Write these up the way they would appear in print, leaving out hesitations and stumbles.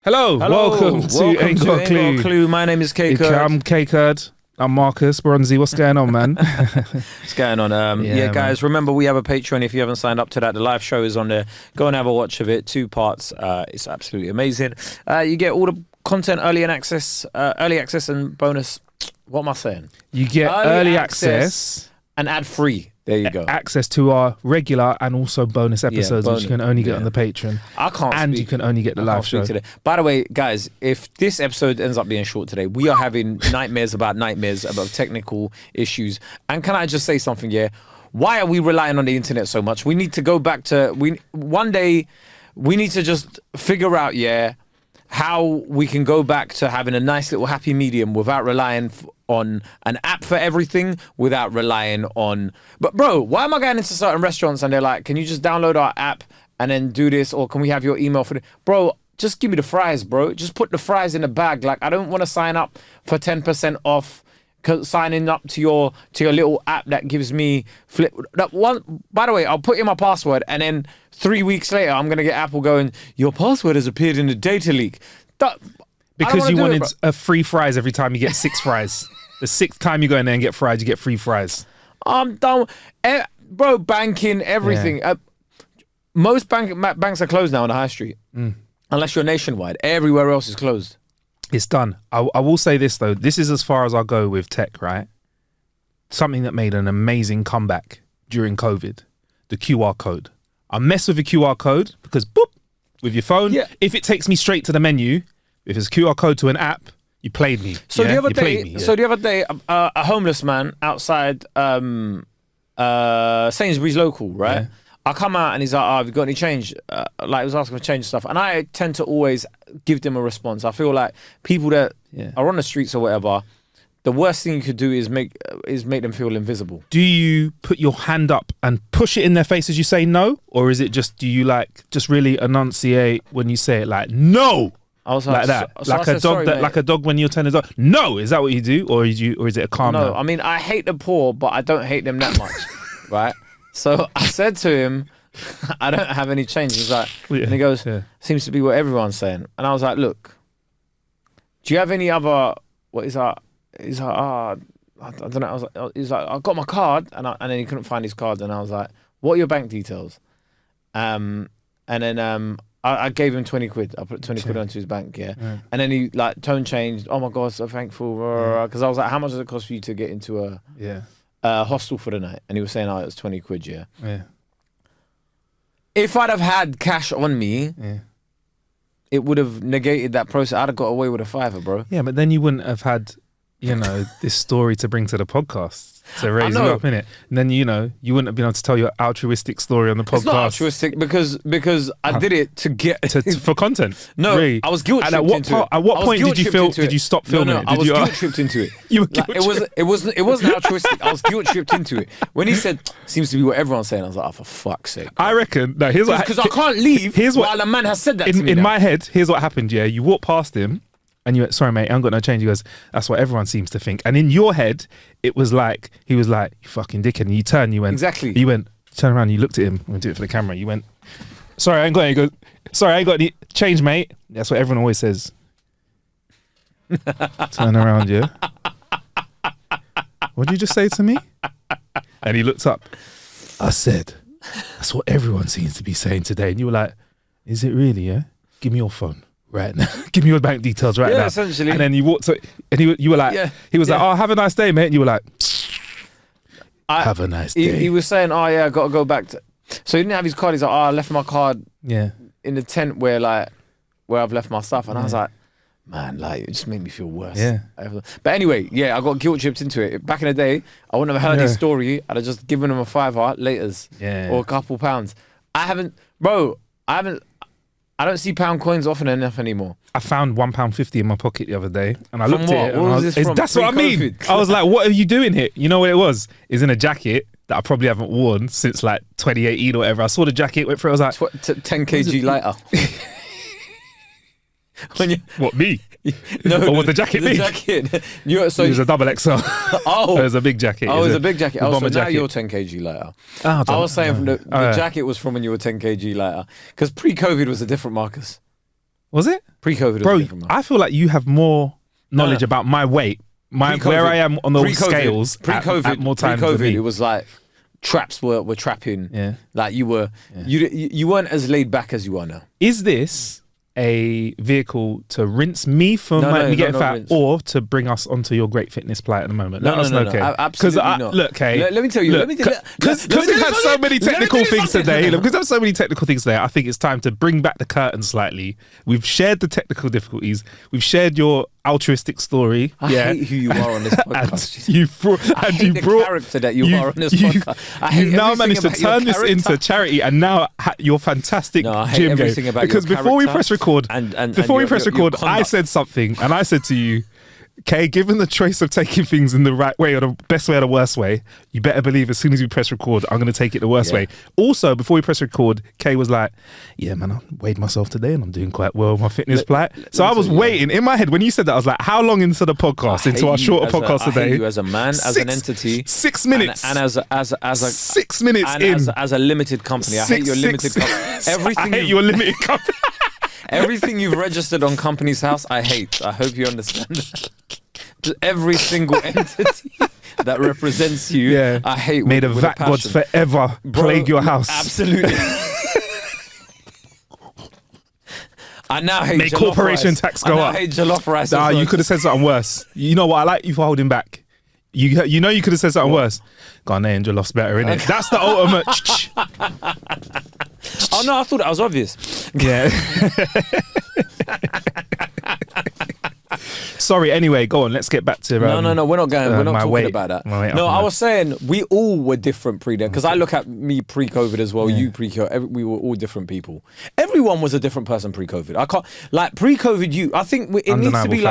Hello, welcome to Ain't Got a Clue. My name is K-Curd. I'm K-Curd. I'm Marcus Bronzy. What's going on, man? What's going on? Yeah, guys, remember we have a Patreon. If you haven't signed up to that, the live show is on there. Go and have a watch of it. 2 parts. It's absolutely amazing. You get all the content, early access and bonus. What am I saying? You get early access and ad-free. There you go. Access to our regular and also bonus episodes, which you can only get on the Patreon. I can't And speak. you can only get the live show. Today. By the way, guys, if this episode ends up being short today, we are having nightmares about technical issues. And can I just say something, yeah? Why are we relying on the internet so much? We need to go back to... One day, we need to just figure out, how we can go back to having a nice little happy medium without relying on an app for everything, without relying on... But bro, why am I going into certain restaurants and they're like, can you just download our app and then do this? Or can we have your email for it? Bro, just give me the fries, bro. Just put the fries in the bag. Like, I don't want to sign up for 10% off signing up to your little app that gives me that one. By the way, I'll put in my password and then 3 weeks later I'm gonna get Apple going, your password has appeared in a data leak. Because you wanted a free fries every time you get 6 fries. The 6th time you go in there and get fries, you get free fries. I'm done. Bro, banking, everything. Yeah. Most banks are closed now on the high street. Unless you're nationwide. Everywhere else is closed. It's done. I will say this, though. This is as far as I'll go with tech, right? Something that made an amazing comeback during COVID. The QR code. I mess with the QR code because, boop, with your phone, if it takes me straight to the menu, if it's a QR code to an app, you played me. So the other day, a homeless man outside Sainsbury's local, right? Yeah. I come out and he's like, have you got any change? Like, he was asking for change and stuff. And I tend to always give them a response. I feel like people that are on the streets or whatever, the worst thing you could do is make them feel invisible. Do you put your hand up and push it in their face as you say no? Or is it just, do you just really enunciate when you say it like, no? I was like that, so like a dog sorry, like a dog when you're telling a dog, no. Is that what you do, or is it a calm? No, I mean I hate the poor, but I don't hate them that much, right? So I said to him, I don't have any change. He's like, and he goes, seems to be what everyone's saying. And I was like, look, do you have any other? What is that? He's like, I don't know. I was like, he's like, I got my card, and then he couldn't find his card, and I was like, what are your bank details? And then I gave him 20 quid. I put 20 quid onto his bank, and then he tone changed. Oh my god, so thankful. Because I was like, how much does it cost for you to get into a hostel for the night? And he was saying, it was 20 quid. Yeah. If I'd have had cash on me, it would have negated that process. I'd have got away with a $5, bro. Yeah, but then you wouldn't have had, this story to bring to the podcast. To raise it up, innit? And then, you wouldn't have been able to tell your altruistic story on the podcast. It's not altruistic because I did it to get... for content? No, really? I was guilt-tripped into it. At what point did you stop filming it? I was guilt-tripped into it. You were guilt-tripped? It wasn't altruistic. I was guilt-tripped into it. When he said, seems to be what everyone's saying, I was like, for fuck's sake. I reckon... No, here's what... Because I can't leave while a man has said that to me. In my head, here's what happened, you walk past him, and you went, sorry, mate, I ain't got no change. He goes, that's what everyone seems to think. And in your head, it was like, he was like, you fucking dickhead. And you turned, you went... Exactly. You went, turn around, you looked at him. I'm going to do it for the camera. You went, sorry, I ain't got any. He goes, sorry, I ain't got any change, mate. That's what everyone always says. Turn around, yeah. What did you just say to me? And he looked up. I said, that's what everyone seems to be saying today. And you were like, is it really, yeah? Give me your phone. Right now, give me your bank details right now. Yeah, essentially. And then you walked, and you were like, he was like, oh, have a nice day, mate. And you were like, have a nice day. He was saying, oh yeah, I got to go back to. So he didn't have his card. He's like, oh, I left my card. In the tent where I've left my stuff, and I was like, man, it just made me feel worse. Yeah. But anyway, I got guilt tripped into it. Back in the day, I wouldn't have heard his story. I'd have just given him a $5 laters, or a couple pounds. I don't see pound coins often enough anymore. I found £1.50 in my pocket the other day, and I looked at it. What was this from? That's what I mean. I was like, what are you doing here? You know what it was? It's in a jacket that I probably haven't worn since 2018 or whatever. I saw the jacket, went through it, I was like... 10 kg lighter. What, me? No, or what the jacket mean? Jacket. It was a double XL. Oh. It was a big jacket. Oh, it was a big jacket. So now you're 10 kg lighter. Oh, I was saying the jacket was from when you were 10 kg lighter. Because pre-COVID was a different Marcus. Was it? Pre-COVID, Bro, was different, man. I feel like you have more knowledge about my weight, where I am on those scales. At more times than pre-COVID, me. it was like traps were trapping. Yeah. Like you weren't as laid back as you are now. Is this a vehicle to rinse me from me getting fat, rinse. or to bring us onto your great fitness plight at the moment? No, absolutely not. Look, Kay, let me tell you. Because we've had so many technical things today. Because there's so many technical things today, I think it's time to bring back the curtain slightly. We've shared the technical difficulties. We've shared your altruistic story. I hate who you are on this podcast. and you brought the character that you are on this podcast. You've now managed to turn this into charity, and now your fantastic gym game. Because before we press record, I said something, and I said to you, okay, given the choice of taking things in the right way or the best way or the worst way, you better believe as soon as we press record, I'm going to take it the worst way. Also, before we press record, Kay was like, yeah, man, I weighed myself today and I'm doing quite well with my fitness plight. So I was waiting in my head when you said that. I was like, how long into the podcast, into our shorter podcast today? I hate you as a man, as an entity. 6 minutes. And as a 6 minutes and in. As a limited company. I hate your limited company. I hate your limited company. Everything you've registered on Company's House, I hate. I hope you understand that. Every single entity that represents you, I hate. May the VAT gods forever plague your house. Absolutely. I now hate May corporation tax go up. I hate jollof rice. Nah, you could have said something worse. You know what? I like you for holding back. You know you could have said something worse. Ghanaian jollof's better, innit? That's the ultimate. Oh no, I thought that was obvious. Yeah. Sorry, anyway, go on. Let's get back to... No, we're not going. We're not talking about that. No, I was saying we all were different pre then. Because I look at me pre-COVID as well, you pre-COVID. We were all different people. Everyone was a different person pre-COVID. I can't... Like, pre-COVID, I think it needs to be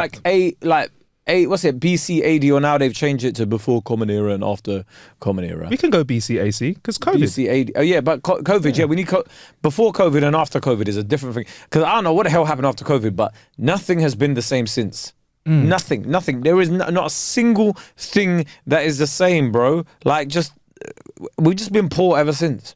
what's it, BC AD, or now they've changed it to before Common Era and after Common Era. We can go BC AC because COVID. BC AD. Oh yeah, but COVID, we need before COVID and after COVID is a different thing. Because I don't know what the hell happened after COVID, but nothing has been the same since. Nothing. There is not a single thing that is the same, bro. Like, we've just been poor ever since.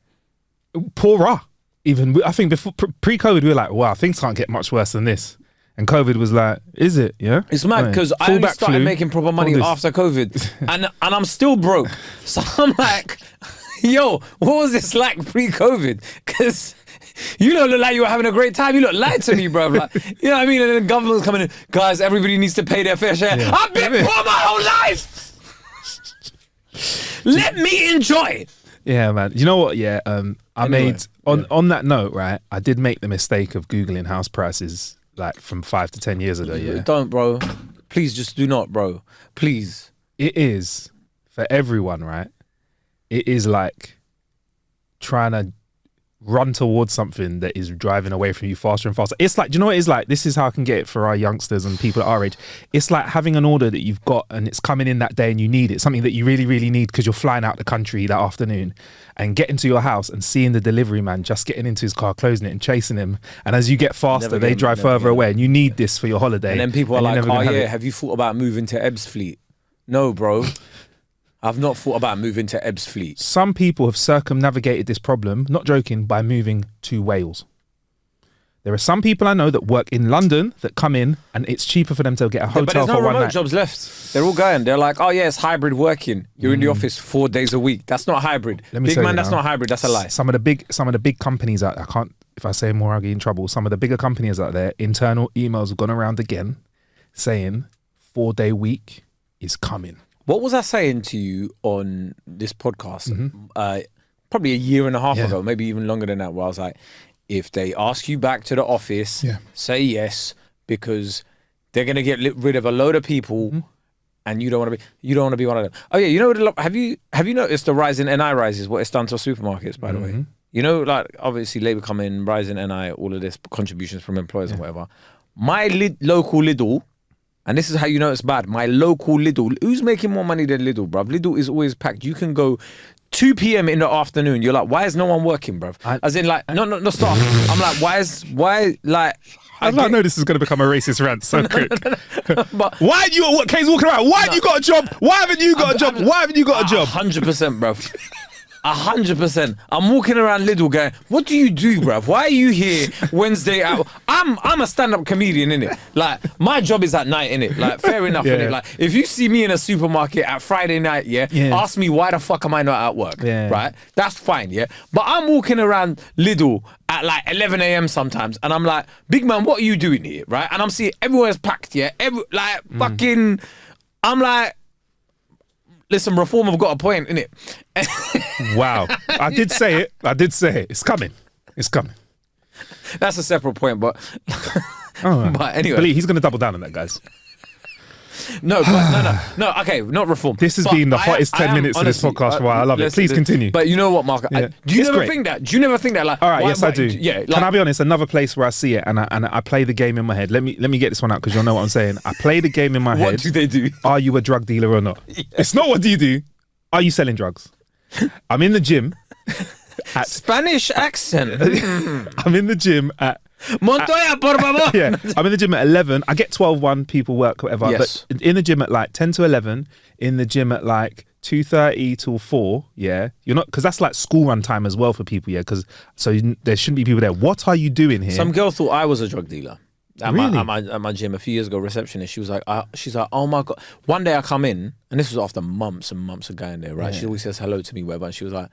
Poorer. Even, I think before pre-COVID, we were like, wow, things can't get much worse than this. And COVID was like, is it? Yeah. It's mad because I only started making proper money after COVID, and I'm still broke. So I'm like, yo, what was this like pre-COVID? Because you don't look like you were having a great time. You look light to me, bro. Like, you know what I mean? And then the government's coming in, guys, everybody needs to pay their fair share. I've been poor my whole life. Let me enjoy. Yeah, man. You know what? Yeah, I made on that note, right? I did make the mistake of Googling house prices like from 5 to 10 years ago. Yeah, don't, bro. Please, just do not, bro. Please. It is for everyone, right? It is like trying to run towards something that is driving away from you faster and faster. It's like, do you know what it is like? This is how I can get it for our youngsters and people at our age. It's like having an order that you've got and it's coming in that day and you need it, something that you really, really need because you're flying out the country that afternoon, and getting to your house and seeing the delivery man just getting into his car, closing it and chasing him. And as you get faster, they drive further away and you need this for your holiday. And then people are like, oh yeah, have you thought about moving to Ebbsfleet? No, bro. I've not thought about moving to Ebbsfleet. Some people have circumnavigated this problem, not joking, by moving to Wales. There are some people I know that work in London that come in and it's cheaper for them to get a hotel for one night. But there's no remote jobs left. They're all going. They're like, oh yeah, it's hybrid working. You're in the office 4 days a week. That's not hybrid. Big man, that's not hybrid. That's a lie. Some of the big companies out there, I can't, if I say more, I'll get in trouble. Some of the bigger companies out there, internal emails have gone around again saying 4-day week is coming. What was I saying to you on this podcast? Probably a year and a half ago, maybe even longer than that, where I was like, if they ask you back to the office, say yes, because they're going to get rid of a load of people and you don't want to be one of them. Oh yeah, you know, have you noticed the rise in NI rises, what it's done to supermarkets, by the way? You know, like obviously Labour come in, rise in NI, all of this contributions from employers and whatever. My local Lidl, and this is how you know it's bad. My local Lidl, who's making more money than Lidl, bruv? Lidl is always packed. You can go 2 p.m. in the afternoon. You're like, why is no one working, bruv? As in, like, no, stop. I'm like, I don't know this is going to become a racist rant so quick. But why do you, Kay's walking around? Why have you got a job? Why haven't you got a job? Why haven't you got a job? 100%, bruv. 100%. I'm walking around Lidl going, what do you do, bruv? Why are you here Wednesday? I'm a stand-up comedian, innit? Like, my job is at night, innit? Like, fair enough, innit? Like, if you see me in a supermarket at Friday night, ask me why the fuck am I not at work, right? That's fine, But I'm walking around Lidl at like 11 a.m. sometimes, and I'm like, big man, what are you doing here, right? And I'm seeing everywhere's packed, fucking, I'm like, listen, Reform have got a point, innit? Wow. I did say it. It's coming. That's a separate point, but but anyway. Believe he's going to double down on that, guys. No, okay, not Reform. This has been the hottest 10 minutes of this podcast. Wow, I love it. Please continue. But you know what, Mark? Do you never think that? Like, all right, yes, I do. Yeah. Like, can I be honest? Another place where I see it and I play the game in my head. Let me get this one out because you'll know what I'm saying. I play the game in my head. What do they do? Are you a drug dealer or not? Yeah. It's not what do you do. Are you selling drugs? I'm in the gym. Spanish accent. I'm in the gym at Montoya, por favor. Yeah, I'm in the gym at 11. I get 12:1, people work, whatever. Yes. But in the gym at like 10 to 11, in the gym at like 2:30 till 4, you're not, because that's like school run time as well for people, because there shouldn't be people there. What are you doing here? Some girl thought I was a drug dealer. Really? At my gym a few years ago, receptionist, she was like, oh my God. One day I come in, and this was after months and months of going there, right? Yeah. She always says hello to me, whatever, and she was like,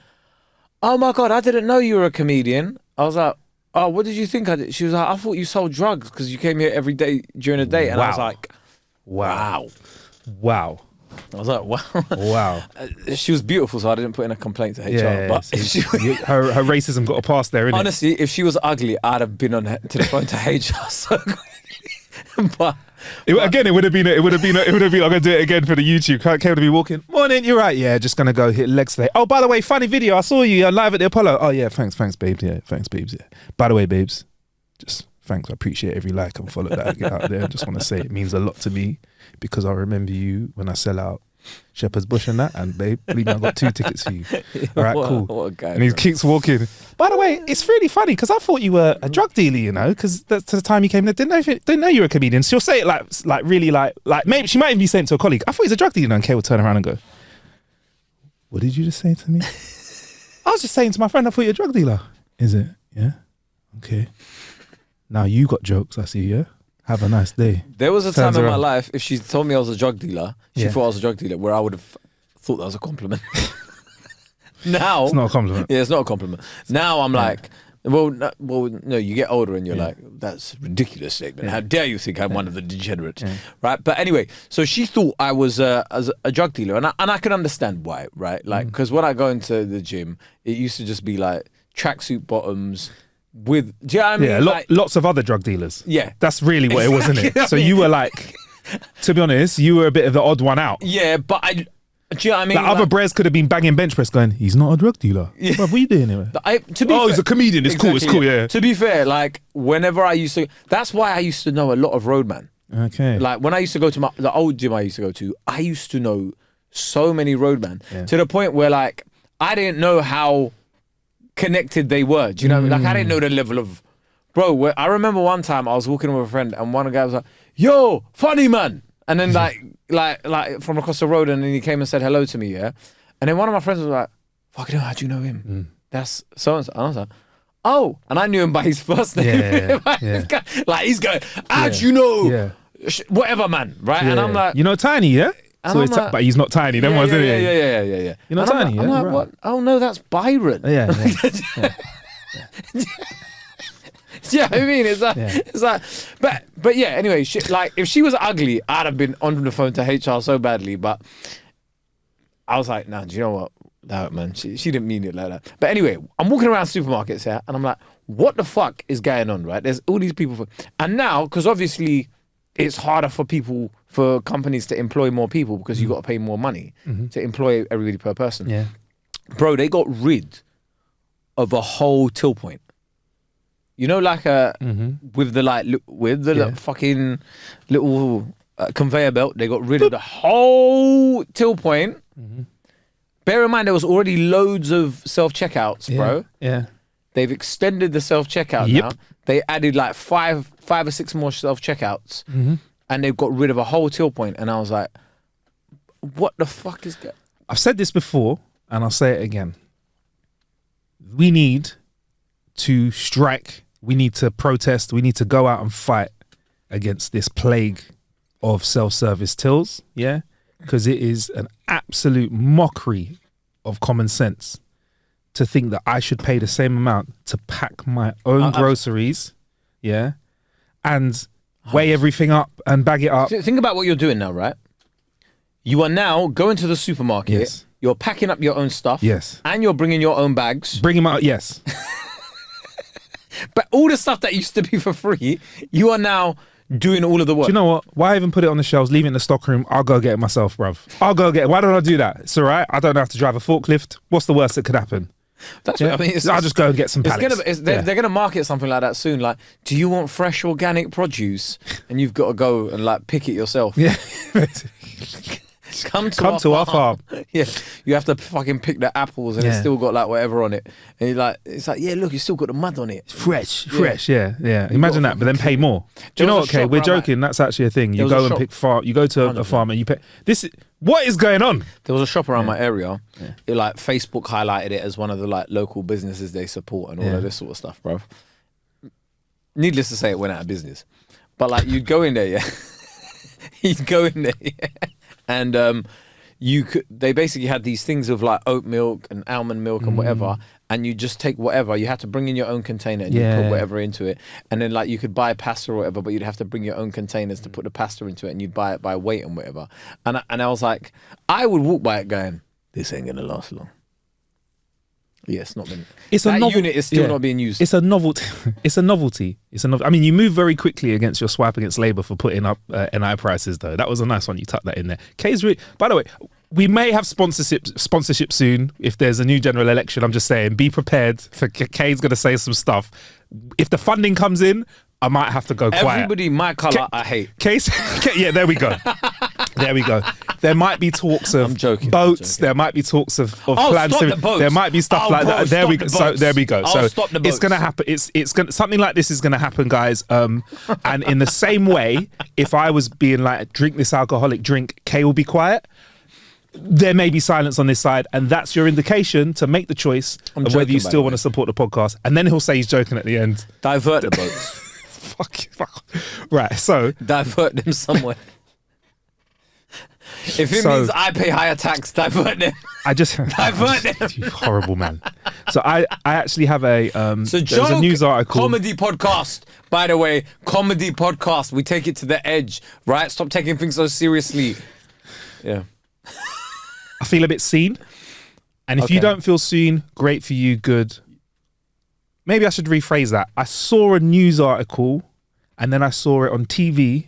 oh my God, I didn't know you were a comedian. I was like, oh, what did you think I did? She was like, I thought you sold drugs because you came here every day during the day. And I was like, wow. I was like, wow. Wow. She was beautiful, so I didn't put in a complaint to HR. Yeah, but so her racism got a pass there, innit? Honestly, if she was ugly, I'd have been to the phone to HR so quickly. But again, it would have been. I'm gonna do it again for the YouTube. Can't to be walking. Morning, you're right. Yeah, just gonna go hit legs today. Oh, by the way, funny video. I saw you live at the Apollo. Oh yeah, thanks, babes. Yeah, thanks, babes. Yeah. By the way, babes, just thanks. I appreciate every like and follow that I get out there. I just want to say it means a lot to me because I remember you when I sell out Shepherd's Bush and that. And babe, believe me, I got 2 tickets for you. All right, cool. What a guy, and he keeps walking. By the way, it's really funny because I thought you were a drug dealer, because that's the time you came there. Didn't know you were a comedian. She'll say it like really like maybe she might even be saying it to a colleague. I thought he's a drug dealer, and Kay will turn around and go, "What did you just say to me?" I was just saying to my friend, I thought you're a drug dealer. Is it? Yeah. Okay. Now you got jokes. I see. Yeah. Have a nice day. There was a time in my life, if she told me I was a drug dealer, she thought I was a drug dealer, where I would have thought that was a compliment. Now it's not a compliment. Yeah, it's not a compliment. Now I'm like, well, no, you get older and you're like, that's a ridiculous statement. How dare you think I'm one of the degenerates, right? But anyway, so she thought I was as a drug dealer, and I can understand why, right? Like, because when I go into the gym, it used to just be like tracksuit bottoms. Do you know what I mean? Yeah, lots of other drug dealers. Yeah. That's really what it was, isn't it? So you were like, to be honest, you were a bit of the odd one out. Yeah, but do you know what I mean? Like other bres could have been banging bench press going, he's not a drug dealer. Yeah. What are you doing here? He's a comedian. It's cool, yeah. To be fair, like, whenever I used to, that's why I used to know a lot of roadman. Okay. Like, when I used to go to the old gym I used to go to, I used to know so many roadmen to the point where, like, I didn't know how connected they were. Do you know what I mean? Like, I didn't know the level of, bro. I remember one time I was walking with a friend and one guy was like, yo, funny man. And then like from across the road, and then he came and said hello to me, yeah. And then one of my friends was like, fucking hell, how'd you know him? That's so-and-so. And I was like, oh. And I knew him by his first name. Yeah. Like, he's going, how'd you know? Yeah. Whatever, man. Right? Yeah. And I'm like, you know Tiny, yeah? So like, but he's not Tiny, then wasn't he? Yeah. You're not Tiny, I'm like, what? Oh no, that's Byron. Yeah. Yeah, I mean, it's like, but yeah. Anyway, like, if she was ugly, I'd have been on the phone to HR so badly. But I was like, nah, do you know what? No, man, she didn't mean it like that. But anyway, I'm walking around supermarkets here, and I'm like, what the fuck is going on? Right? There's all these people, and now, because obviously it's harder for companies to employ more people because you got to pay more money to employ everybody per person. Yeah, bro, they got rid of a whole till point. You know, like with the fucking little conveyor belt, they got rid of the whole till point. Bear in mind, there was already loads of self-checkouts, bro. Yeah. They've extended the self-checkout now. They added like five or six more self-checkouts, and they've got rid of a whole till point. And I was like, what the fuck is that? I've said this before, and I'll say it again. we need to strike, we need to protest, we need to go out and fight against this plague of self-service tills, yeah? Because it is an absolute mockery of common sense to think that I should pay the same amount to pack my own groceries, yeah, and weigh everything up and bag it up. Think about what you're doing now, right? You are now going to the supermarket. Yes. You're packing up your own stuff. Yes. And you're bringing your own bags. Bring them out, yes. But all the stuff that used to be for free, you are now doing all of the work. Do you know what? Why even put it on the shelves, leave it in the stockroom? I'll go get it myself, bruv. I'll go get it. Why don't I do that? It's all right. I don't have to drive a forklift. What's the worst that could happen? That's what I mean. I'll just go and get some pallets. They're going to market something like that soon. Like, do you want fresh organic produce? And you've got to go and like pick it yourself. Yeah. Come to our farm. Yeah, you have to fucking pick the apples and it's still got like whatever on it. And you're like, it's like, yeah, look, it's still got the mud on it. Fresh, yeah. Imagine that, but then pay more. Do you know what? Okay, we're joking. That's actually a thing. You go and pick farm. You go to a farm and you pay. What is going on? There was a shop around my area. Yeah. It like Facebook highlighted it as one of the like local businesses they support and all of this sort of stuff, bro. Needless to say, it went out of business. But like, you'd go in there, yeah. You'd go in there, yeah. And they basically had these things of like oat milk and almond milk and whatever, and you just take whatever. You had to bring in your own container and you put whatever into it, and then like you could buy pasta or whatever, but you'd have to bring your own containers to put the pasta into it, and you'd buy it by weight and whatever. And I was like, I would walk by it going, this ain't gonna last long. Yeah, it's not been. Unit is still not being used. It's a novelty. It's a novelty. I mean, you move very quickly against your swipe against Labour for putting up NI prices, though. That was a nice one. You tucked that in there. K's by the way, we may have sponsorship soon if there's a new general election. I'm just saying, be prepared for K's going to say some stuff. If the funding comes in, I might have to go quiet. Everybody, my colour, I hate. Yeah, there we go. There we go. There might be talks of boats. There might be talks of plans. There might be stuff like that. There we go. So there we go. So it's gonna happen. It's gonna something like this is gonna happen, guys. And in the same way, if I was being like, drink this alcoholic drink, Kay will be quiet. There may be silence on this side, and that's your indication to make the choice of whether you still want to support the podcast. And then he'll say he's joking at the end. Divert the boats. Fuck. Right. So divert them somewhere. If it means I pay higher tax, divert them. Divert them. You horrible man. So I actually have a there's a news article. Comedy podcast, by the way. Comedy podcast. We take it to the edge, right? Stop taking things so seriously. Yeah. I feel a bit seen. And if you don't feel seen, great for you, good. Maybe I should rephrase that. I saw a news article and then I saw it on TV.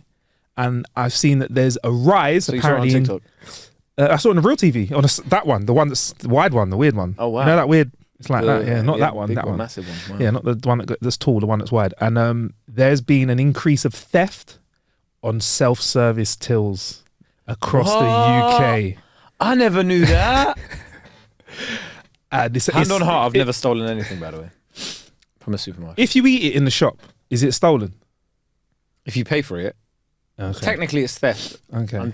And I've seen that there's a rise. So apparently, you saw it on TikTok? I saw it on the real TV, on that one, the one that's the wide one, the weird one. Oh wow! You know that weird? It's like that, yeah. Not that one, that one, massive one. Wow. Yeah, not the one that's tall, the one that's wide. And there's been an increase of theft on self-service tills across the UK. I never knew that. Hand on heart, I've never stolen anything, by the way, from a supermarket. If you eat it in the shop, is it stolen? If you pay for it. Okay. Technically, it's theft. Okay.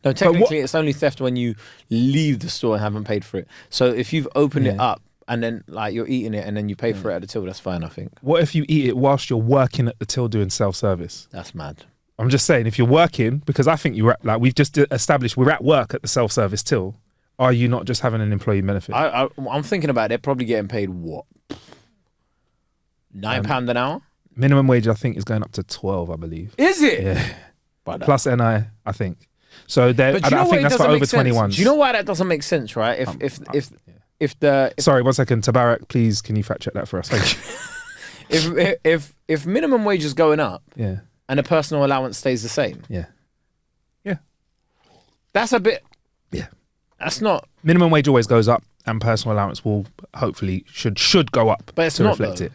Technically, it's only theft when you leave the store and haven't paid for it. So if you've opened it up and then like you're eating it and then you pay for it at the till, that's fine, I think. What if you eat it whilst you're working at the till doing self-service? That's mad. I'm just saying, if you're working, because I think you're like we've just established we're at work at the self-service till. Are you not just having an employee benefit? I'm thinking about it. They're probably getting paid what? £9 an hour. Minimum wage, I think, is going up to 12. I believe. Is it? Yeah. Plus NI, I think. So I think that's for over 21s. Do you know why that doesn't make sense, right? If sorry, 1 second, Tabarak, please, can you fact check that for us? Thank you. if minimum wage is going up, yeah, and the personal allowance stays the same, yeah, that's a bit, yeah, that's not minimum wage always goes up, and personal allowance will hopefully should go up, but it's to not reflect though. It.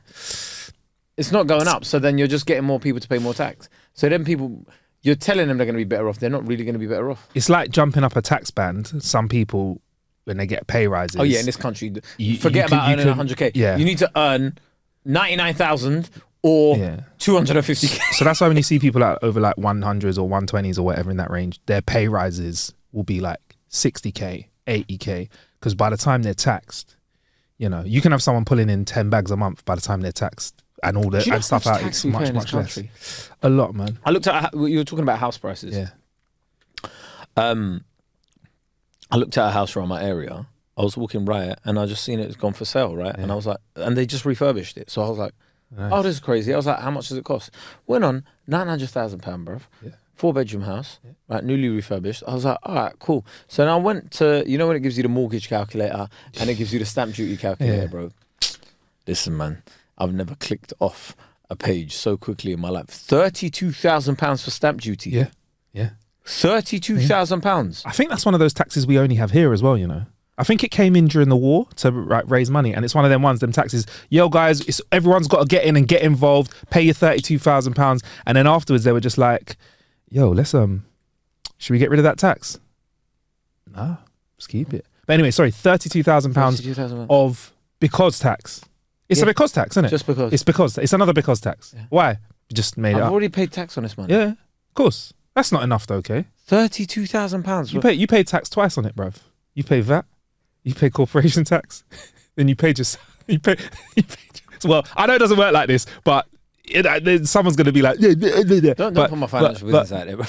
It's not going up, so then you're just getting more people to pay more tax. So then people. You're telling them they're going to be better off. They're not really going to be better off. It's like jumping up a tax band. Some people, when they get pay rises. Oh yeah, in this country, forget about earning 100k. Yeah. You need to earn 99,000 or 250k. So that's why when you see people at over like 100s or 120s or whatever in that range, their pay rises will be like 60k, 80k, because by the time they're taxed, You know, you can have someone pulling in 10 bags a month by the time they're taxed and all that and stuff out. It's much less. A lot, man. I looked at, you were talking about house prices. Yeah. I looked at a house around my area. I was walking right and I just seen it's gone for sale, right? Yeah. And I was like, and they just refurbished it. So I was like, nice. Oh, this is crazy. I was like, how much does it cost? Went on £900,000, bruv. Yeah. 4-bedroom house, right? Newly refurbished. I was like, all right, cool. So then I went to, you know, when it gives you the mortgage calculator and it gives you the stamp duty calculator, bro. Listen, man, I've never clicked off a page so quickly in my life. £32,000 for stamp duty. Yeah, yeah. £32,000. I think that's one of those taxes we only have here as well, you know. I think it came in during the war to raise money, and it's one of them ones, them taxes. Yo, guys, everyone's got to get in and get involved, pay your £32,000, and then afterwards they were just like, yo, let's should we get rid of that tax? Nah, just keep it. But anyway, sorry, £32,000 of because tax. It's a because tax, isn't it? Just because. It's because. It's another because tax. Yeah. Why? You just made it up. I've already paid tax on this money. Yeah, of course. That's not enough though, okay? £32,000. You paid tax twice on it, bruv. You pay VAT, you pay corporation tax, then you pay well, I know it doesn't work like this, but someone's going to be like, don't put my financial business out there, bro.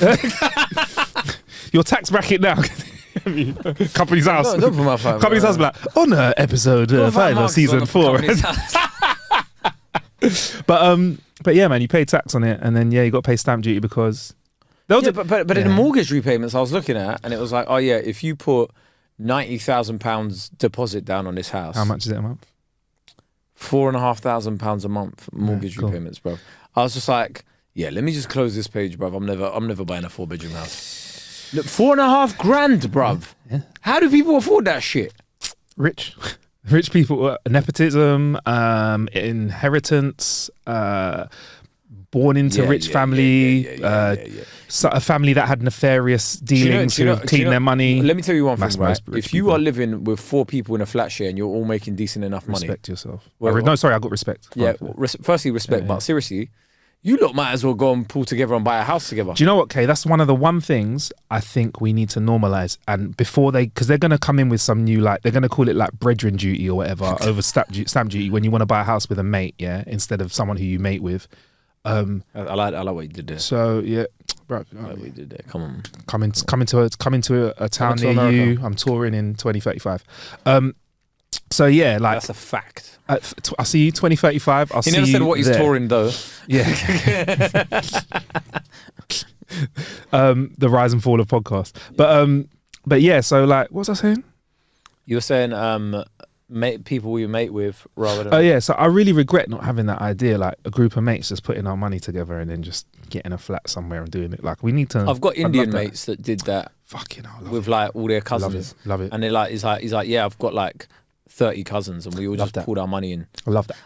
Your tax bracket now. Company's house. Don't put my financial Company's house be like, on episode 5 of season 4. But yeah, man, you pay tax on it, and then you got to pay stamp duty because. But in the mortgage repayments I was looking at, and it was like, oh yeah, if you put £90,000 deposit down on this house. How much is it a month? £4,500 a month mortgage repayments, bro. I was just like, yeah, let me just close this page, bro. I'm never buying a 4-bedroom house. Look, $4,500, bruv. Yeah. How do people afford that shit? Rich people, nepotism, inheritance, born into rich family, a family that had nefarious dealings to clean their money. Let me tell you one thing, right? If you are living with 4 people in a flat share and you're all making decent enough money. Respect yourself. No, sorry, I got respect. Yeah, firstly, respect, but seriously, you lot might as well go and pull together and buy a house together. Do you know what, Kay? That's one of the things I think we need to normalise. And before because they're going to come in with some new, like, they're going to call it like brethren duty or whatever over stamp duty when you want to buy a house with a mate, yeah, instead of someone who you mate with. I like what you did there. So yeah, bro, I like what you did there. Come on, coming to a town near you. I'm touring in 2035. So yeah, like that's a fact. I see you 2035. He never said what he's touring though. Yeah. The rise and fall of podcasts, but yeah. So like, what was I saying? You were saying people you mate with rather than. Oh yeah, so I really regret not having that idea, like a group of mates just putting our money together and then just getting a flat somewhere and doing it. Like we need to. I've got Indian mates that did that. Fucking hell, with like all their cousins. Love it. And they're like, he's like, yeah, I've got like 30 cousins and we all just pulled our money in. I love that.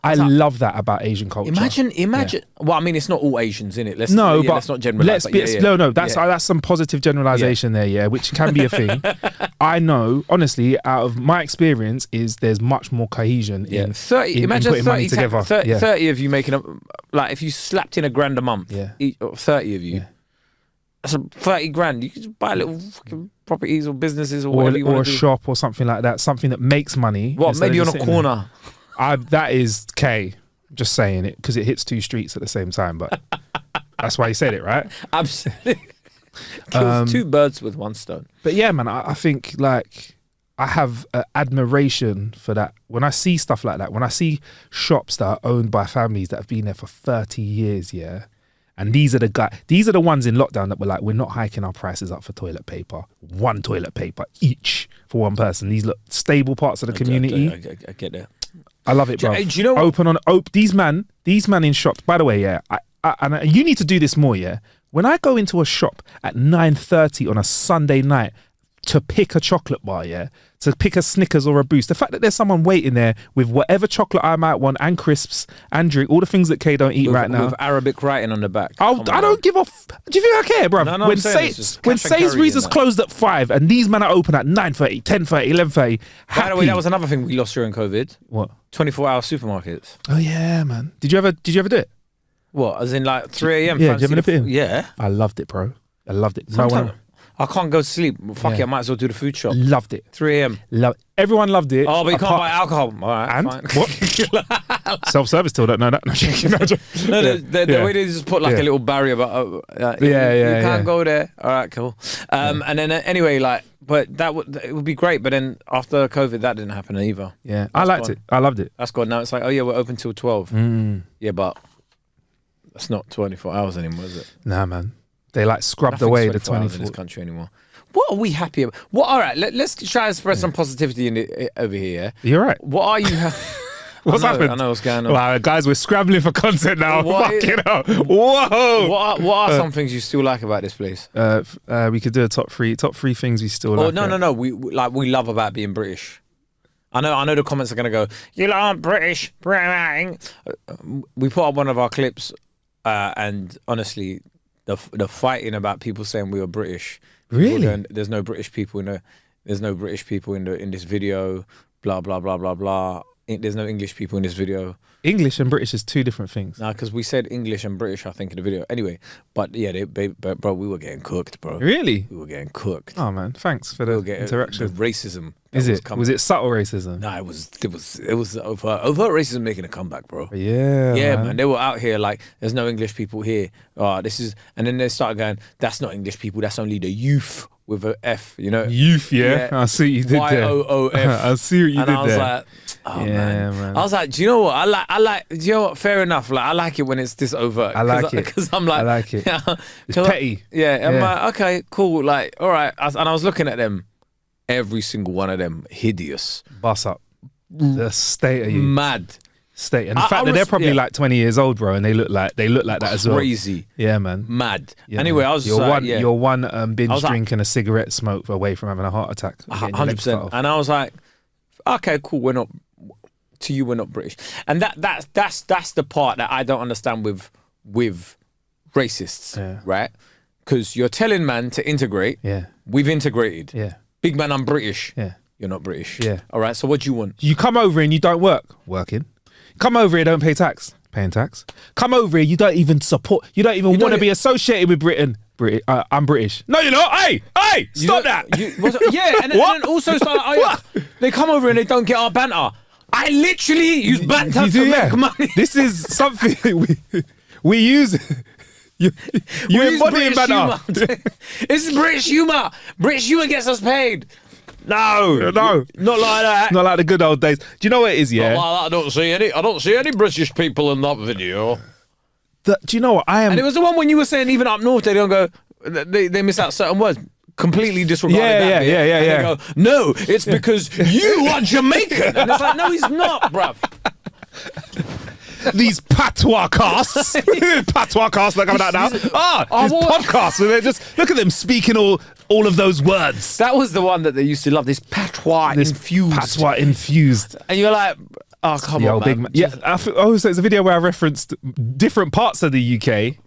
I love that about Asian culture. Imagine. Yeah. Well, I mean, it's not all Asians, in it. Let's not generalize. No, that's some positive generalization there, yeah, which can be a thing. I know, honestly, out of my experience, is there's much more cohesion in 30. Imagine putting 30 money together. 30 of you making up, like if you slapped in £1,000 a month, 30 of you. Yeah. That's 30 grand. You could just buy little fucking properties or businesses or whatever you want to do. Or a shop or something like that. Something that makes money. What, maybe on a corner? That is K. Just saying it because it hits 2 streets at the same time. But that's why you said it, right? Absolutely. Kills 2 birds with 1 stone. But yeah, man, I think like I have admiration for that. When I see stuff like that, when I see shops that are owned by families that have been there for 30 years, yeah. And these are the ones in lockdown that were like, we're not hiking our prices up for toilet paper. 1 toilet paper each for 1 person. These look stable parts of the community. I get that. I love it, bro. Do you know what? These man in shops. By the way, yeah, and you need to do this more, yeah. When I go into a shop at 9:30 on a Sunday night to pick a chocolate bar, yeah, to pick a Snickers or a Boost, the fact that there's someone waiting there with whatever chocolate I might want and crisps and drink, all the things that Kay don't eat right now. With Arabic writing on the back. I don't give a do you think I care, bro? No, when Sainsbury's is closed at 5 and these men are open at 9:30, 10:30, 11:30. By the way, that was another thing we lost during COVID. What? 24-hour supermarkets. Oh yeah, man. Did you ever do it? What? As in like 3 a.m. Yeah, did you ever nip it in? Yeah. I loved it, bro. I loved it. I can't go to sleep. Fuck it, I might as well do the food shop. Loved it. 3 a.m. Everyone loved it. Oh, but you can't buy alcohol. All right, And fine. what? Self-service still don't know that. No, The way they just put like a little barrier about you can't go there. All right, cool. And then anyway, like, but it would be great. But then after COVID, that didn't happen either. Yeah, I liked it. I loved it. That's gone. Now it's like, oh yeah, we're open till 12. Yeah, but that's not 24 hours anymore, is it? Nah, man. They like scrubbed away the 24 in this country anymore. What are we happy about? What? All right, let's try and spread some positivity over here. You're right. What are you? What's happened? I know what's going on. Wow, guys, we're scrambling for content now. Fucking hell. Whoa. What are some things you still like about this place? We could do a top three things we still like. No. We love about being British. I know the comments are gonna go, you aren't British. We put up one of our clips, and honestly, the fighting about people saying we were British. Really? Going, there's no British people in this video. Blah blah blah blah blah. There's no English people in this video. English and British is two different things. Nah, because we said English and British, I think, in the video. Anyway, but yeah, bro, we were getting cooked, bro. Really? We were getting cooked. Oh man, thanks for the interaction. The racism. Was it subtle racism? Nah, it was overt racism making a comeback, bro. Yeah, man. They were out here like, there's no English people here. And then they started going, that's not English people. That's only the youth with a F. You know, youth. Yeah. I see what you did there. YOOF. I see what you did there. And I was like, oh man. I was like, do you know what? I like. Do you know what? Fair enough. Like, I like it when it's this overt. I like it because I'm like, I like it. Yeah, it's petty. I'm like, okay, cool. Like, all right. And I was looking at them. Every single one of them hideous. Bust up. The state of you. Mad. State. And the fact that they're probably like 20 years old, bro, and they look like that as well. Crazy. Yeah, man. Mad. Yeah, anyway, man. I was just like, you're one binge drink and a cigarette smoke away from having a heart attack. 100%. And I was like, okay, cool. We're not British. And that's the part that I don't understand with racists, right? Because you're telling man to integrate. Yeah. We've integrated. Yeah. Big man, I'm British. Yeah. You're not British. Yeah. All right. So what do you want? You come over and you don't work. Working. Come over here, don't pay tax. Paying tax. Come over here, you don't even support. You don't even want to be associated with Britain. I'm British. No, you're not. Hey, stop that. And then also start. They come over and they don't get our banter. I literally use banter to make money. This is something we use. You embody banter. This is British humour. British humour gets us paid. No, not like that. Not like the good old days. Do you know what it is? Yeah, not like that. I don't see any British people in that video. Do you know what I am? And it was the one when you were saying even up north they don't go. They miss out certain words. Completely disregarded that bit. Yeah. And they go, no, it's because you are Jamaican. And it's like, no, he's not, bruv. These patois casts. Patois casts that are coming out now. These podcasts. And they're just, look at them speaking all of those words. That was the one that they used to love, this patois infused. And you're like, oh, come on, man. Yeah, so it's a video where I referenced different parts of the UK.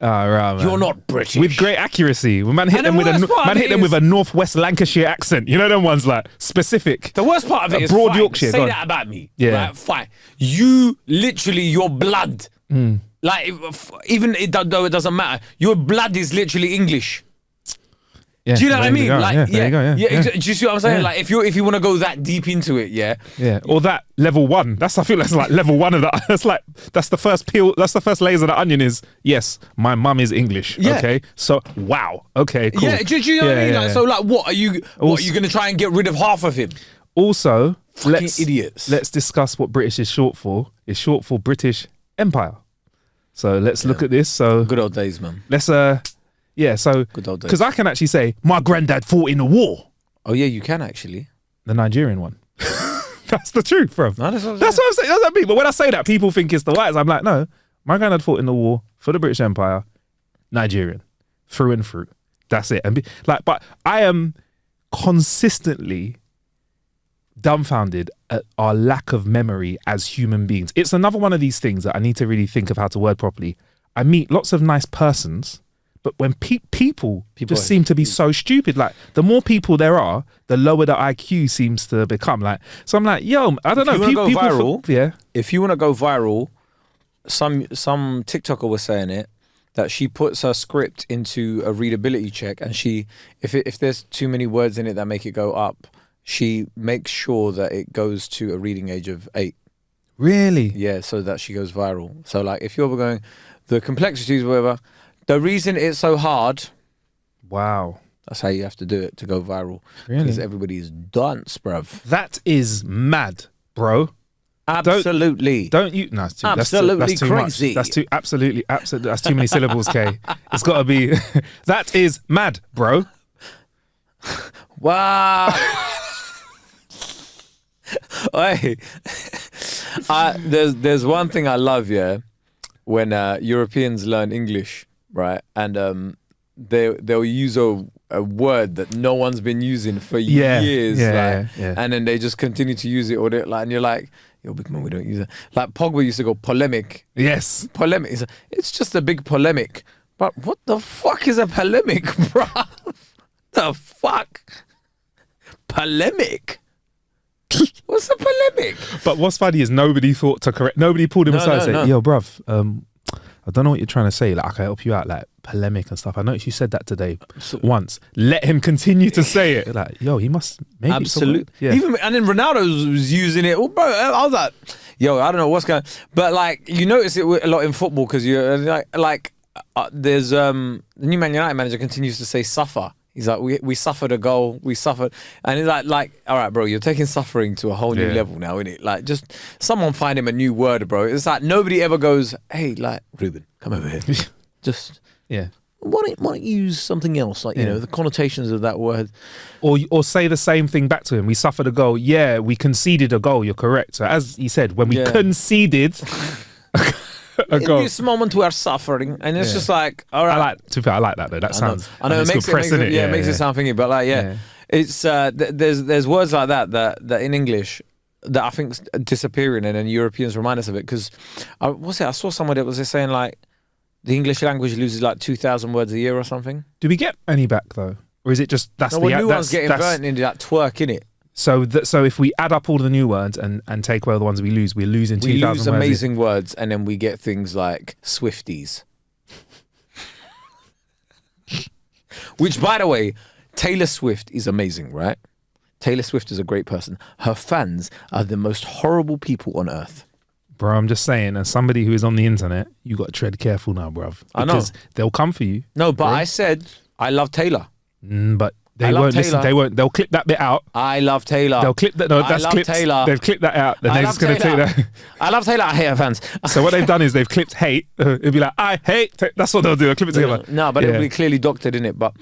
Right, you're not British. With great accuracy. Man hit them with a Northwest Lancashire accent. You know them ones like specific. The worst part of it is broad Yorkshire. Say that about me. Yeah. Like, fine. You literally, your blood. Like even though it doesn't matter, your blood is literally English. Yeah, do you know what I mean? Like, there you go, do you see what I'm saying? Yeah. Like, if you want to go that deep into it, or that level one. I feel that's like level one of that. That's the first peel. That's the first layers of the onion. Is yes, my mum is English. Yeah. Okay, so wow. Okay, cool. Yeah, do you know what I mean? Like, so like, what are you going to try and get rid of half of him? Also, let's discuss what British is short for. It's short for British Empire. So let's look at this. So good old days, man. Let's Yeah, so because I can actually say my granddad fought in the war. Oh yeah, you can actually. The Nigerian one. That's the truth, bro. No, that's what I'm saying. That's what I mean. But when I say that, people think it's the whites. I'm like, no, my granddad fought in the war for the British Empire. Nigerian, through and through. That's it. And but I am consistently dumbfounded at our lack of memory as human beings. It's another one of these things that I need to really think of how to word properly. I meet lots of nice persons. But when people just seem to be so stupid, like the more people there are, the lower the IQ seems to become. Like, so I'm like, yo, I don't know. If you want to go viral, if you want to go viral, some TikToker was saying it. that she puts her script into a readability check, and if there's too many words in it that make it go up, she makes sure that it goes to a reading age of 8. Really? Yeah, so that she goes viral. So like if you're going, the complexities, whatever, the reason it's so hard, Wow. that's how you have to do it to go viral. Really? Because everybody's dunce, bruv. That is mad, bro. Absolutely. Don't you? No, Absolutely that's too crazy. Much. That's too absolutely. That's too many syllables, K. It's got to be. That is mad, bro. Wow. Hey, there's one thing I love, yeah, when Europeans learn English, right, and they'll use a word that no one's been using for years, yeah. and then they just continue to use it, or and you're like, yo, big man, we don't use it. Like Pogba used to go polemic. Yes, polemic. It's just a big polemic. But what the fuck is a polemic, bro? The fuck? Polemic? What's a polemic? But what's funny is nobody thought to correct. Nobody pulled him aside and said, "Yo, bruv, I don't know what you're trying to say. Like, I can help you out, like polemic and stuff. I noticed you said that today once. Let him continue to say it. Like, yo, he must maybe absolutely. Yeah. Even and then Ronaldo was using it. Oh, bro, I was like, yo, I don't know what's going. But like, you notice it a lot in football because you're like, there's the new Man United manager continues to say suffer. He's like, we suffered a goal, we suffered. And he's like, all right, bro, you're taking suffering to a whole new level now, innit? Like, just someone find him a new word, bro. It's like nobody ever goes, hey, like, Ruben, come over here. Just, why don't you use something else? Like, you know, the connotations of that word. Or say the same thing back to him. We suffered a goal. Yeah, we conceded a goal. You're correct. So as he said, when we conceded a goal. In this moment we are suffering, and it's just like, all right. I like that though. That sounds. I know it makes it sound thingy, but like, it's there's words like that in English that I think's disappearing, and then Europeans remind us of it. Because I saw somewhere that was saying like the English language loses like 2,000 words a year or something. Do we get any back though, or is it just new ones getting burnt into that twerk in it? So if we add up all the new words and take away the ones we lose, we're losing 2,000 words. We lose amazing words, and then we get things like Swifties. Which, by the way, Taylor Swift is amazing, right? Taylor Swift is a great person. Her fans are the most horrible people on earth. Bro, I'm just saying, as somebody who is on the internet, you got to tread careful now, bruv. I know. Because they'll come for you. No, but I said I love Taylor. But they won't listen. They won't. They'll clip that bit out. I love Taylor. They'll clip that. No, that's clipped. Taylor. They've clipped that out. Then they're just going to take that. I love Taylor. I hate her fans. So what they've done is they've clipped hate. It'll be like, I hate. That's what they'll do. They'll clip it together. No, but it'll be clearly doctored in it. But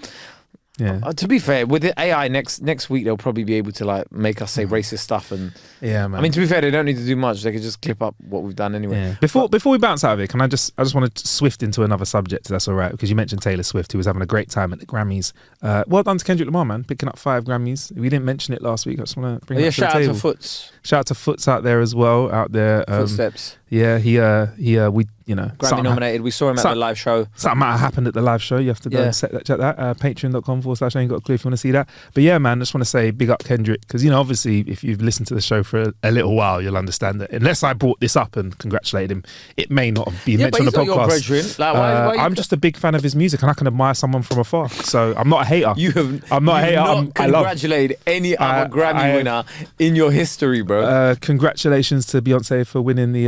to be fair, with the AI next week, they'll probably be able to like make us say racist stuff. And man. I mean, to be fair, they don't need to do much. They could just clip up what we've done anyway. Yeah. Before we bounce out of it, I just want to swift into another subject. If that's all right, because you mentioned Taylor Swift, who was having a great time at the Grammys. Well done to Kendrick Lamar, man, picking up 5 Grammys. We didn't mention it last week. I just want to bring it up to the table. Shout out to Foots. Shout out to Foots out there as well. Out there, Footsteps. Yeah, we Grammy nominated. We saw him at the live show. Something might have happened at the live show. You have to go and check that. Patreon.com/. I ain't got a clue if you want to see that. But yeah, man, I just want to say big up Kendrick, because obviously if you've listened to the show for a little while, you'll understand that unless I brought this up and congratulated him, it may not be mentioned on the podcast. But he's not your brethren. Like, why I'm just a big fan of his music, and I can admire someone from afar. So I'm not a hater. I'm not a hater. I congratulated any other Grammy winner in your history, bro. Congratulations to Beyonce for winning the.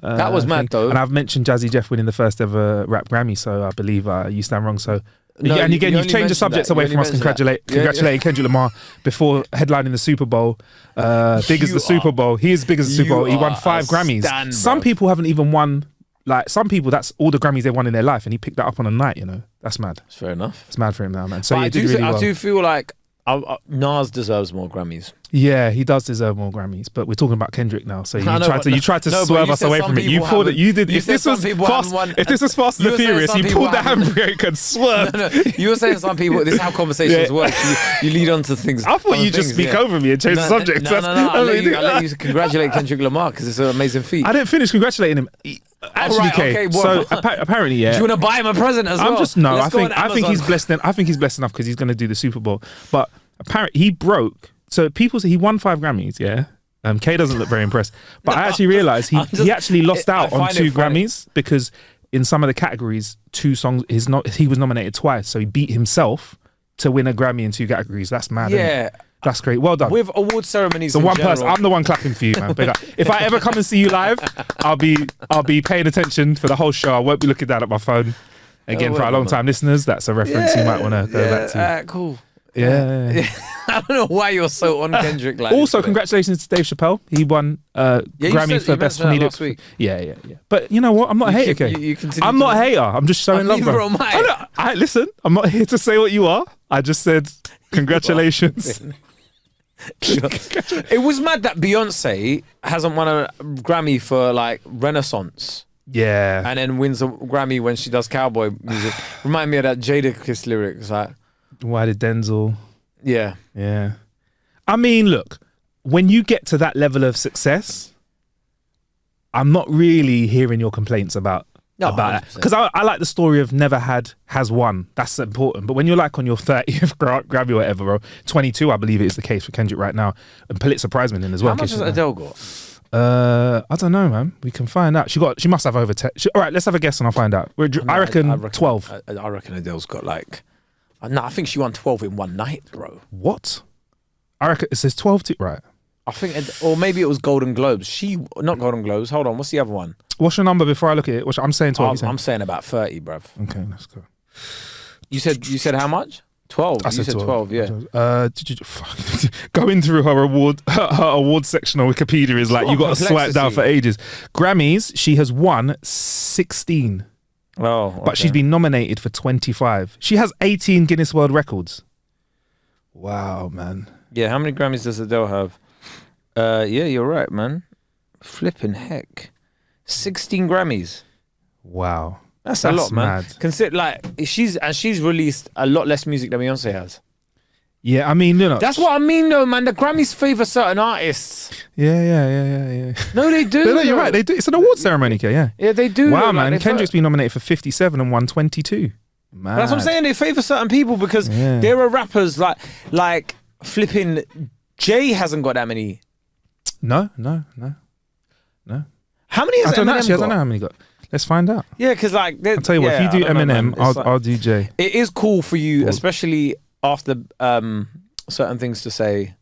That was mad though. And I've mentioned Jazzy Jeff winning the first ever rap Grammy, so I believe you stand wrong. So. No, and again, you've changed the subject away from us congratulating Kendrick Lamar before headlining the Super Bowl. Big as the Super Bowl. He is big as the Super Bowl. He won 5 Grammys. Some people haven't even won, like, some people, that's all the Grammys they've won in their life, and he picked that up on a night, That's mad. That's fair enough. It's mad for him now, man. So I well. do feel like Nas deserves more Grammys. Yeah, he does deserve more Grammys, but we're talking about Kendrick now. So you tried to swerve us away from it. You pulled it. You did. If this was Fast and the Furious, you pulled the handbrake and swerved. No, you were saying some people. This is how conversations work. You lead on to things. I thought you just speak over me and change the subject. No. I'll let you congratulate Kendrick Lamar because it's an amazing feat. I didn't finish congratulating him. Actually, okay, so apparently, yeah. Do you want to buy him a present as well? I think he's blessed. I think he's blessed enough because he's going to do the Super Bowl. But apparently, he broke. So people say he won 5 Grammys, yeah. Kay doesn't look very impressed, but I actually realised he actually lost out on 2 Grammys because in some of the categories, 2 songs. He was nominated twice, so he beat himself to win a Grammy in 2 categories. That's mad. Yeah. That's great. Well done. With award ceremonies, So in one general, person. I'm the one clapping for you, man. Big up. If I ever come and see you live, I'll be paying attention for the whole show. I won't be looking down at my phone. Again, for our long time listeners, that's a reference you might want to go back to. Cool. Yeah. I don't know why you're so on Kendrick. Like Also, today. congratulations to Dave Chappelle. He won Grammy for best comedic. Yeah. But you know what? I'm not a hater. Okay, I'm not a hater. I'm just showing love, bro. Listen, I'm not here to say what you are. I just said congratulations. It was mad that Beyonce hasn't won a Grammy for like Renaissance. Yeah. And then wins a Grammy when she does cowboy music. Remind me of that Jadakiss lyrics. Like, why did Denzel? Yeah. I mean, look, when you get to that level of success, I'm not really hearing your complaints about that. Because I like the story of never had, has won. That's important. But when you're like on your 30th Grammy or whatever, bro, 22, I believe it is the case for Kendrick right now, and Pulitzer Prize winning as well. How much has Adele got? I don't know, man. We can find out. She must have over 10. All right, let's have a guess and I'll find out. I reckon 12. I reckon Adele's got like... No, I think she won 12 in one night, bro. What? I reckon it says 12 too, right? I think, or maybe it was Golden Globes. Not Golden Globes. Hold on, what's the other one? What's your number before I look at it? I'm saying 12. I'm saying about 30, bruv. Okay, let's go. You said how much? 12. I said 12, yeah. Going through her award section on Wikipedia is like, you got to swipe down for ages. Grammys, she has won 16. Oh, okay. But she's been nominated for 25. She has 18 Guinness World Records. Wow, man. Yeah, how many Grammys does Adele have? Yeah, you're right, man. Flipping heck. 16 Grammys. Wow. That's a lot, man. Mad. Consider like she's released a lot less music than Beyonce has. Yeah, I mean, you know. That's what I mean, though, man. The Grammys favor certain artists. Yeah. No, they do. No, you're right. They do. It's an award ceremony, yeah. Yeah, they do. Wow, though, man. like, Kendrick's been nominated for 57 and won 22. Man. That's what I'm saying. They favor certain people because there are rappers like flipping. Jay hasn't got that many. No. How many has Eminem got? I don't know how many got. Let's find out. Yeah, because like I'll tell you what. If you do Eminem, I'll do Jay. It is cool for you, especially after certain things to say.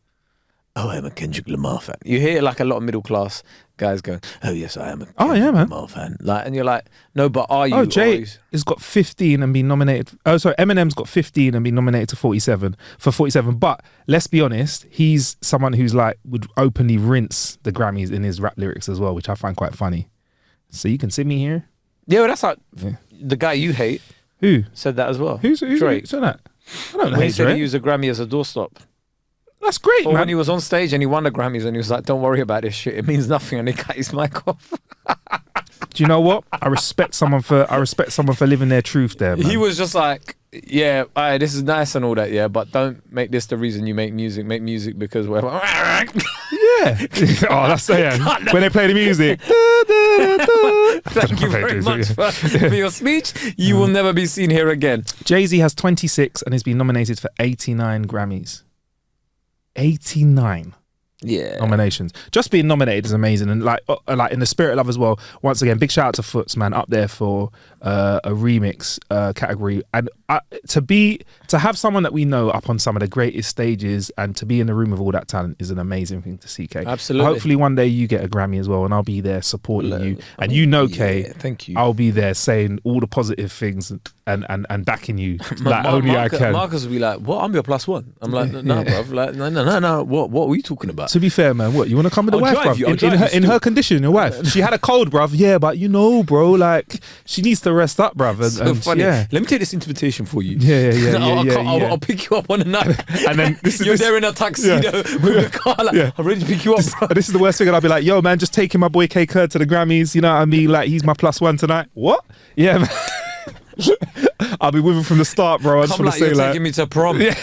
Oh, I'm a Kendrick Lamar fan. You hear like a lot of middle class guys going, "Oh yes, I am a Kendrick Lamar fan." Like, and you're like, "No, but are you?" Oh, Jay has got 15 and been nominated. Oh, sorry, Eminem's got 15 and been nominated to 47 for 47. But let's be honest, he's someone who's like would openly rinse the Grammys in his rap lyrics as well, which I find quite funny. So you can see me here. Yeah, well, that's like the guy you hate. Who said that as well? Who's Drake? Said that? I don't know. He said he used a Grammy as a doorstop. That's great, or man. when he was on stage and he won the Grammys and he was like, "Don't worry about this shit. It means nothing." And he cut his mic off. Do you know what? I respect someone for living their truth there, man. He was just like, "Yeah, this is nice and all that, yeah, but don't make this the reason you make music. Make music because whatever." Yeah. Oh, that's when they play the music. Thank you very much for your speech. You will never be seen here again. Jay-Z has 26 and has been nominated for 89 Grammys. 89 nominations. Just being nominated is amazing, and like in the spirit of love as well. Once again, big shout out to Foots, man, up there for a remix category, and to have someone that we know up on some of the greatest stages and to be in the room with all that talent is an amazing thing to see, Kay. Absolutely. Hopefully one day you get a Grammy as well, and I'll be there supporting you. And you know, Kay, thank you. I'll be there saying all the positive things and backing you like only I can. Marcus will be like, "What? I'm your plus one." I'm like, "No, bruv. Like, no. What were you talking about?" To be fair, man, what you want to come with the wife, bruv? In her condition, your wife. She had a cold, bruv. Yeah, but you know, bro, like she needs to rest up, bruv. So funny. Yeah. Let me take this invitation for you. Yeah. I'll pick you up on the night. And then you're there in a tuxedo with a car. Like, I'm ready to pick you up. Bro. This is the worst thing. And I'll be like, "Yo, man, just taking my boy K Kurd to the Grammys. You know what I mean? Like he's my plus one tonight." What? Yeah, man. I'll be with him from the start, bro. I just want to say, you're taking me to prom. Yeah.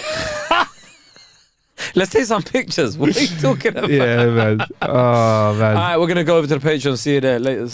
Let's take some pictures. What are you talking about? Yeah, man. Oh, man. All right, we're going to go over to the Patreon. See you there. Later.